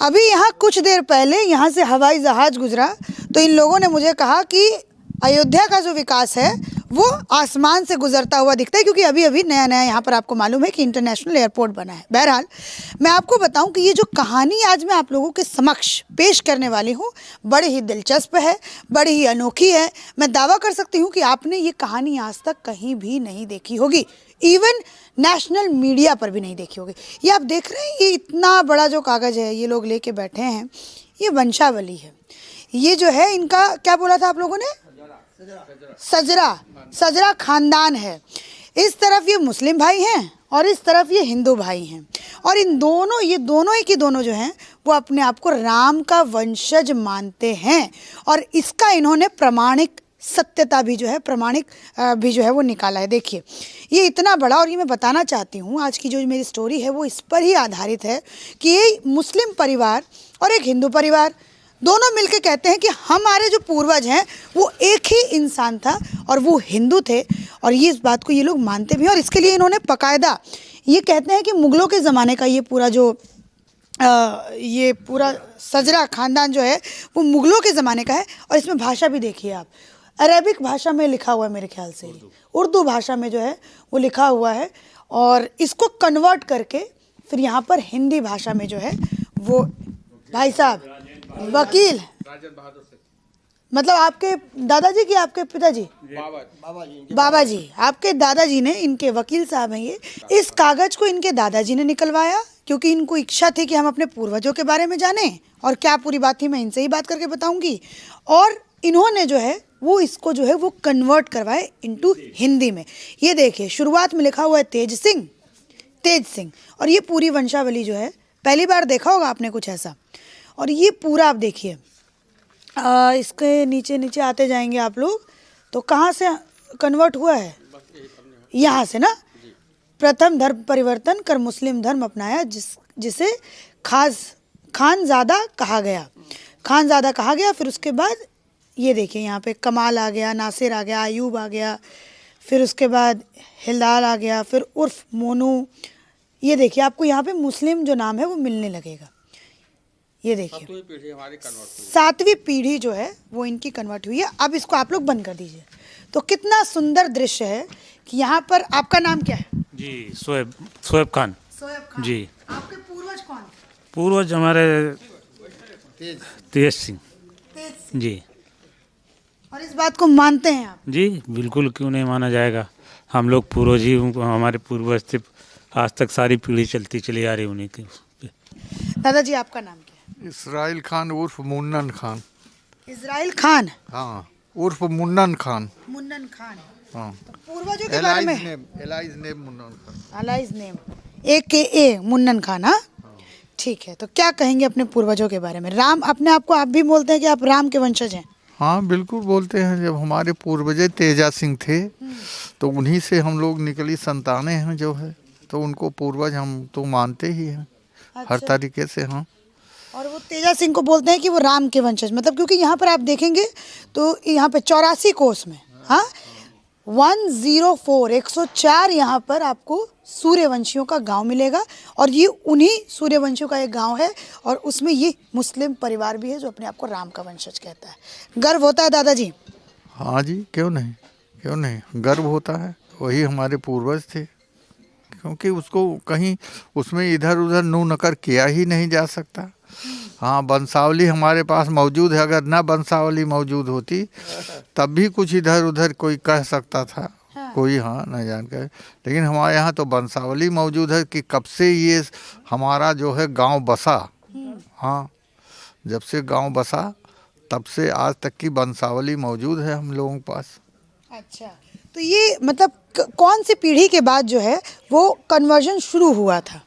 अभी यहाँ कुछ देर पहले यहाँ से हवाई जहाज गुजरा तो इन लोगों ने मुझे कहा कि अयोध्या का जो विकास है वो आसमान से गुजरता हुआ दिखता है, क्योंकि अभी अभी नया नया यहाँ पर आपको मालूम है कि इंटरनेशनल एयरपोर्ट बना है। बहरहाल मैं आपको बताऊं कि ये जो कहानी आज मैं आप लोगों के समक्ष पेश करने वाली हूँ बड़ी ही दिलचस्प है, बड़ी ही अनोखी है। मैं दावा कर सकती हूँ कि आपने ये कहानी आज तक कहीं भी नहीं देखी होगी, इवन नेशनल मीडिया पर भी नहीं देखी होगी। ये आप देख रहे हैं, ये इतना बड़ा जो कागज़ है ये लोग लेके बैठे हैं, ये वंशावली है। ये जो है इनका क्या बोला था आप लोगों ने, सजरा खानदान है। इस तरफ ये मुस्लिम भाई हैं और इस तरफ ये हिंदू भाई हैं, और इन दोनों ये दोनों ही के दोनों जो हैं वो अपने आप को राम का वंशज मानते हैं, और इसका इन्होंने प्रमाणिक सत्यता भी जो है प्रमाणिक भी जो है वो निकाला है। देखिए ये इतना बड़ा, और ये मैं बताना चाहती हूँ आज की जो मेरी स्टोरी है वो इस पर ही आधारित है कि ये मुस्लिम परिवार और एक हिंदू परिवार दोनों मिलकर कहते हैं कि हमारे जो पूर्वज हैं वो एक ही इंसान था और वो हिंदू थे, और ये इस बात को ये लोग मानते भी हैं। और इसके लिए इन्होंने बाकायदा ये कहते हैं कि मुग़लों के ज़माने का ये पूरा जो ये पूरा सजरा ख़ानदान जो है वो मुग़लों के ज़माने का है। और इसमें भाषा भी देखिए आप, अरेबिक भाषा में लिखा हुआ है मेरे ख्याल से, उर्दू भाषा में जो है वो लिखा हुआ है, और इसको कन्वर्ट करके फिर यहाँ पर हिंदी भाषा में जो है वो भाई साहब वकील, मतलब आपके दादाजी की आपके पिताजी, बाबा जी आपके दादाजी ने, इनके वकील साहब हैं ये। इस कागज को इनके दादाजी ने निकलवाया क्योंकि इनको इच्छा थी कि हम अपने पूर्वजों के बारे में जानें, और क्या पूरी बात थी मैं इनसे ही बात करके बताऊंगी। और इन्होंने जो है वो इसको जो है वो कन्वर्ट करवाए इनटू हिंदी में। ये देखिए शुरुआत में लिखा हुआ है तेज सिंह, और ये पूरी वंशावली जो है पहली बार देखा होगा आपने कुछ ऐसा। और ये पूरा आप देखिए, इसके नीचे नीचे आते जाएंगे आप लोग तो कहाँ से कन्वर्ट हुआ है, यहाँ से ना। प्रथम धर्म परिवर्तन कर मुस्लिम धर्म अपनाया जिसे खानज़ादा कहा गया। फिर उसके बाद ये देखिए यहाँ पे कमाल आ गया, नासिर आ गया, अयूब आ गया, फिर उसके बाद हिलाल आ गया, फिर उर्फ मोनू। ये देखिए आपको यहाँ पे मुस्लिम जो नाम है वो मिलने लगेगा। ये देखिए 7वीं पीढ़ी जो है वो इनकी कन्वर्ट हुई है। अब इसको आप लोग बंद कर दीजिए। तो कितना सुंदर दृश्य है कि यहाँ पर आपका नाम क्या है? जी सोएब खान जी। आपके पूर्वज कौन थे? पूर्वज हमारे तेज सिंह जी। और इस बात को मानते हैं आप? जी बिल्कुल, क्यों नहीं माना जाएगा। हम लोग पूर्वज ही, हमारे पूर्वज से आज तक सारी पीढ़ी चलती चली आ रही उन्हीं की। दादाजी आपका नाम क्या है? इसराइल खान उर्फ मुन्नन खान। इजराइल खान? हाँ, उर्फ मुन्नन खान। हाँ। तो पूर्वजों के बारे में एलाइज नेम मुन्नन खान। एलाइज नेम AKA मुन्नन खान। हाँ ठीक है। तो क्या कहेंगे अपने पूर्वजों के बारे में? राम, अपने आप को आप भी बोलते हैं कि आप राम के वंशज हैं? हाँ बिल्कुल बोलते हैं। जब हमारे पूर्वज तेजा सिंह थे तो उन्हीं से हम लोग निकली संतानें हैं जो है, तो उनको पूर्वज हम तो मानते ही हैं। हर तरीके से। हाँ। और वो तेजा सिंह को बोलते हैं कि वो राम के वंशज, मतलब क्योंकि यहाँ पर आप देखेंगे तो यहाँ पे 84 कोस में, हाँ 104 यहाँ पर आपको सूर्यवंशियों का गांव मिलेगा, और ये उन्हीं सूर्यवंशियों का एक गांव है, और उसमें ये मुस्लिम परिवार भी है जो अपने आप को राम का वंशज कहता है। गर्व होता है दादाजी? हाँ जी, क्यों नहीं गर्व होता है। वही हमारे पूर्वज थे, क्योंकि उसको कहीं उसमें इधर उधर नू नकर किया ही नहीं जा सकता। हाँ, वंशावली हमारे पास मौजूद है। अगर ना वंशावली मौजूद होती तब भी कुछ इधर उधर कोई कह सकता था। हाँ। कोई हाँ न जान कर, लेकिन हमारे यहाँ तो वंशावली मौजूद है कि कब से ये हमारा जो है गांव बसा। हाँ, जब से गांव बसा तब से आज तक की वंशावली मौजूद है हम लोगों के पास। अच्छा, तो ये मतलब कौन सी पीढ़ी के बाद जो है वो कन्वर्जन शुरू हुआ था?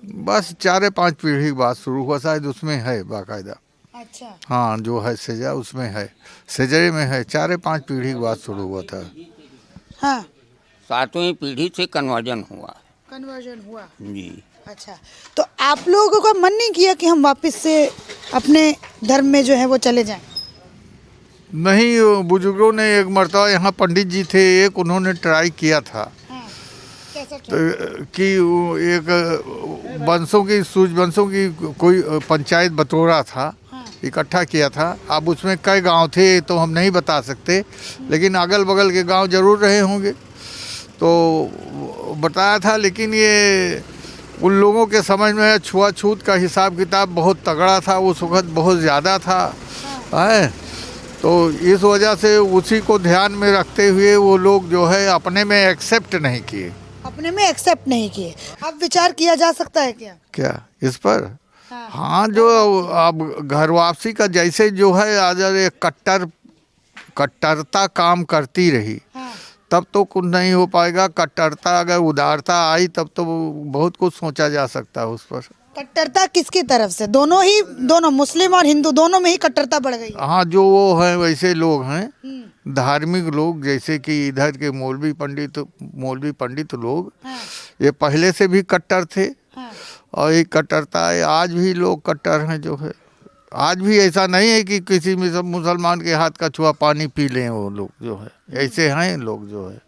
बस 4-5 पीढ़ी के बाद शुरू हुआ, शायद उसमें है बाकायदा। अच्छा। हाँ, जो है सेजा उसमें है, सेजरे में है। 4-5 पीढ़ी के बाद शुरू हुआ था। हाँ, 7वीं पीढ़ी से कन्वर्जन हुआ जी। अच्छा, तो आप लोगों का मन नहीं किया कि हम वापस से अपने धर्म में जो है वो चले जाएं? नहीं, बुजुर्गों ने एक मरतबा, यहाँ पंडित जी थे एक, उन्होंने ट्राई किया था। हाँ, कि वो एक वंशों की सूर्यवंशों की कोई पंचायत बटोरा था, इकट्ठा किया था। अब उसमें कई गांव थे तो हम नहीं बता सकते, लेकिन अगल बगल के गांव जरूर रहे होंगे, तो बताया था। लेकिन ये उन लोगों के समझ में छुआछूत का हिसाब किताब बहुत तगड़ा था, उस वक्त बहुत ज़्यादा था है। तो इस वजह से उसी को ध्यान में रखते हुए वो लोग जो है अपने में एक्सेप्ट नहीं किए। अपने में एक्सेप्ट नहीं किए। अब विचार किया जा सकता है क्या इस पर? हाँ, जो अब घर वापसी का जैसे जो है आज एक कट्टरता काम करती रही, तब तो कुछ नहीं हो पाएगा। कट्टरता अगर उदारता आई तब तो बहुत कुछ सोचा जा सकता है उस पर। कट्टरता किसकी तरफ से? दोनों मुस्लिम और हिंदू दोनों में ही कट्टरता बढ़ गई। हाँ, जो वो है वैसे लोग हैं धार्मिक लोग, जैसे कि इधर के मौलवी पंडित लोग, ये पहले से भी कट्टर थे और ये कट्टरता है। आज भी लोग कट्टर हैं जो है। आज भी ऐसा नहीं है कि किसी मुसलमान के हाथ का छुआ पानी पी लें वो लोग जो है, ऐसे हैं लोग जो है।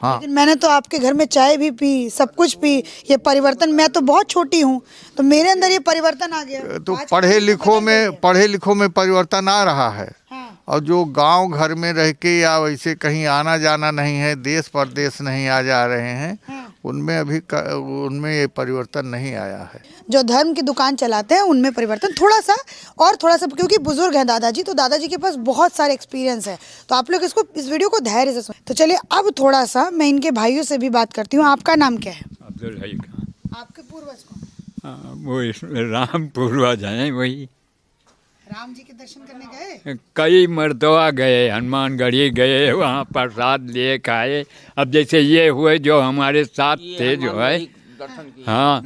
हाँ, लेकिन मैंने तो आपके घर में चाय भी पी, सब कुछ पी। ये परिवर्तन, मैं तो बहुत छोटी हूँ तो मेरे अंदर ये परिवर्तन आ गया। तो पढ़े लिखों में परिवर्तन आ रहा है। और जो गांव घर में रह के या वैसे कहीं आना जाना नहीं है, देश परदेश नहीं आ जा रहे हैं, उनमें ये परिवर्तन नहीं आया है। जो धर्म की दुकान चलाते हैं उनमें परिवर्तन थोड़ा सा, क्योंकि बुजुर्ग हैं दादाजी, तो दादाजी के पास बहुत सारे एक्सपीरियंस है, तो आप लोग इस वीडियो को धैर्य से सुनें। तो चलिए अब थोड़ा सा मैं इनके भाइयों से भी बात करती हूँ। आपका नाम क्या है? अब्दुल हई खान। आपके पूर्वज कौन? वो राम पूर्वज हैं, वही राम जी के दर्शन करने गए? कई मर्तबा गए, हनुमानगढ़ी गए, वहाँ प्रसाद लिए खाए। अब जैसे ये हुए जो हमारे साथ थे जो है, हाँ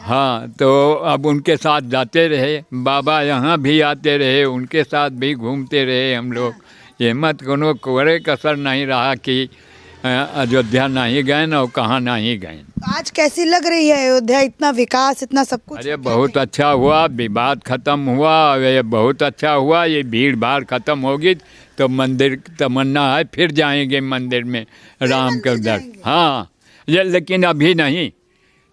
हाँ, तो अब उनके साथ जाते रहे। बाबा यहाँ भी आते रहे, उनके साथ भी घूमते रहे हम लोग। ये मत कोनो कोरे कसर नहीं रहा कि अयोध्या नहीं गए ना कहाँ नहीं गए। आज कैसी लग रही है अयोध्या? इतना विकास, इतना सब कुछ। अरे बहुत अच्छा हुआ, विवाद खत्म हुआ, ये बहुत अच्छा हुआ। ये भीड़ भाड़ खत्म होगी तो मंदिर तमन्ना है फिर जाएंगे मंदिर में राम के दर। हाँ, ये लेकिन अभी नहीं,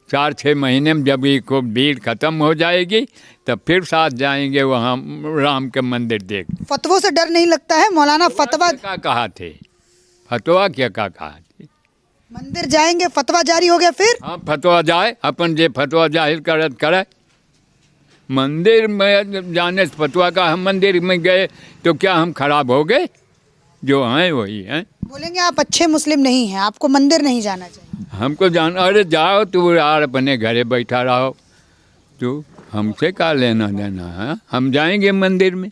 4-6 महीने में जब ये को भीड़ खत्म हो जाएगी तब फिर साथ जाएंगे वहाँ राम के मंदिर देख। फतवों से डर नहीं लगता है? मौलाना फतवा क्या कहा थे? फतवा क्या कहा थे? मंदिर जाएंगे, फतवा जारी हो गया फिर? हाँ, फतवा जाए, अपन जे फतवा जाहिर करे। मंदिर में जाने से फतवा का, हम मंदिर में गए तो क्या हम खराब हो गए? जो हैं वही हैं। बोलेंगे आप अच्छे मुस्लिम नहीं हैं, आपको मंदिर नहीं जाना चाहिए। हमको जाना, अरे जाओ तू यार, अपने घरे बैठा रहो, तू हमसे क्या लेना देना है? हम जाएंगे मंदिर में।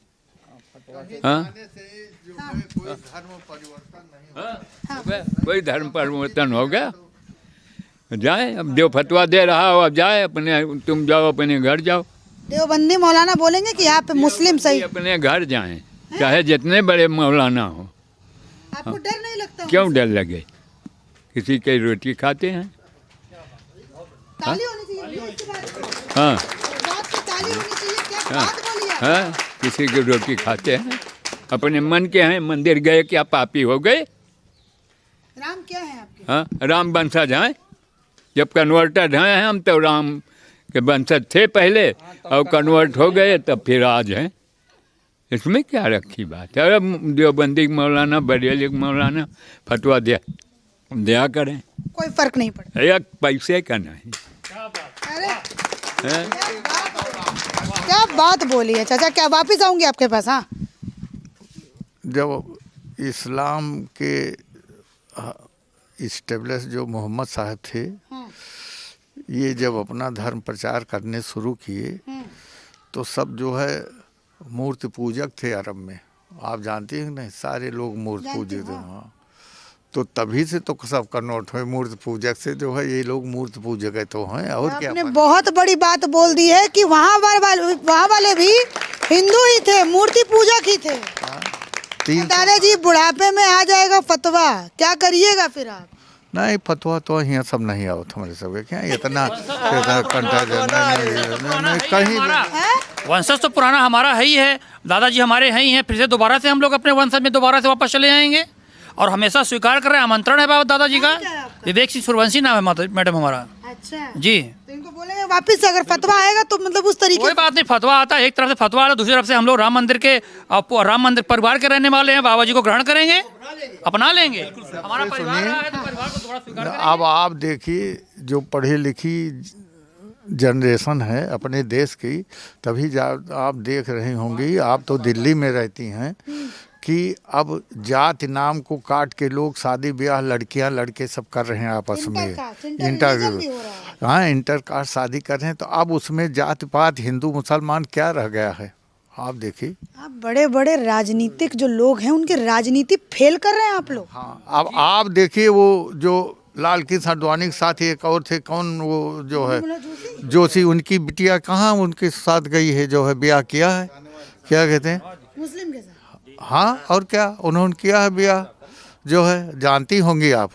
हाँ, कोई धर्म परिवर्तन हो गया? जाए, अब जो फतवा दे रहा हो अब जाए, अपने तुम जाओ, अपने घर जाओ। देवबंदी मौलाना बोलेंगे कि आप मुस्लिम सही, अपने घर जाएं, चाहे जितने बड़े मौलाना हो। आपको डर नहीं लगता? क्यों डर लगे? किसी की रोटी खाते हैं। ताली होनी चाहिए। हाँ ताली होनी चाहिए। क्या बात बोली आप? हाँ, किसी की रोटी खाते हैं, अपने मन के हैं। मंदिर गए क्या पापी हो गए? राम क्या है आपके? हाँ, राम वंशज हैं। जब कन्वर्टेड हैं हम, तो राम के वंशज थे पहले और कन्वर्ट हो गए तब फिर आज हैं। इसमें क्या रखी बात है? अरे देवबंदी मौलाना, बरेली मौलाना फतवा दिया करें, कोई फर्क नहीं पड़ता। एक पैसे का नहीं। अरे क्या बात बोली है चाचा। क्या वापिस आऊंगी आपके पास? हाँ, जब इस्लाम के इस्टेब्लिश जो मोहम्मद साहब थे, ये जब अपना धर्म प्रचार करने शुरू किए तो सब जो है मूर्ति पूजक थे अरब में। आप जानते हैं नहीं, सारे लोग मूर्ति पूजक थे। हाँ, तो तभी से तो सब कन्वर्ट हुए मूर्ति पूजक से जो है, ये लोग मूर्ति पूजक है तो हैं। और क्या? आपने बहुत बड़ी बात बोल दी है कि वहाँ वाले भी हिंदू ही थे, मूर्ति पूजक ही थे। दादाजी बुढ़ापे में आ जाएगा फतवा, क्या करिएगा फिर आप? नहीं, फतवा तो यहाँ सब नहीं आओ हमारे सब क्या इतना कहीं। वंशज तो पुराना हमारा है ही है, दादाजी हमारे हैं ही हैं। फिर से दोबारा से हम लोग अपने वंशज में दोबारा से वापस चले जाएंगे और हमेशा स्वीकार कर रहे हैं। आमंत्रण है बाबा दादाजी का। विवेक सिंह सूर्यवंशी नाम है मैडम हमारा। अच्छा, जी, तो इनको बोलेंगे वापस से अगर फतवा आएगा तो मतलब उस तरीके कोई बात नहीं, फतवा आता है, एक तरफ से फतवा आता है, दूसरी तरफ से हम लोग राम मंदिर परिवार के रहने वाले हैं, बाबा जी को ग्रहण करेंगे, अपना लेंगे। हमारा परिवार रहा है तो परिवार को थोड़ा स्वीकार करेंगे। अब आप देखिए जो पढ़ी लिखी जनरेशन है अपने देश की, तभी आप देख रही होंगी, आप तो दिल्ली में रहती हैं, कि अब जाति नाम को काट के लोग शादी ब्याह लड़कियां लड़के सब कर रहे हैं आपस में। इंटर कास्ट शादी कर रहे हैं, तो अब उसमें जाति पात हिंदू मुसलमान क्या रह गया है? आप देखिए, आप बड़े बड़े राजनीतिक जो लोग हैं उनकी राजनीति फेल कर रहे हैं आप लोग। हाँ, अब आप देखिए वो जो लाल कृष्ण आडवाणी के साथ एक और थे, कौन वो जो है जोशी, उनकी बिटिया कहाँ उनके साथ गई है, जो है ब्याह किया है, क्या कहते हैं, मुस्लिम के साथ। हाँ, और क्या उन्होंने किया है ब्याह, जो है जानती होंगी आप,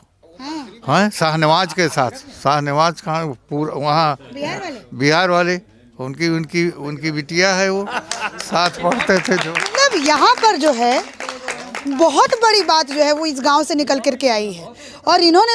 हाँ, शाहनवाज के साथ। शाहनवाज कहाँ, पूरा वहाँ बिहार वाले, उनकी उनकी उनकी बिटिया है, वो साथ पढ़ते थे जो। मतलब यहाँ पर जो है बहुत बड़ी बात जो है वो इस गांव से निकल करके आई है, और इन्होंने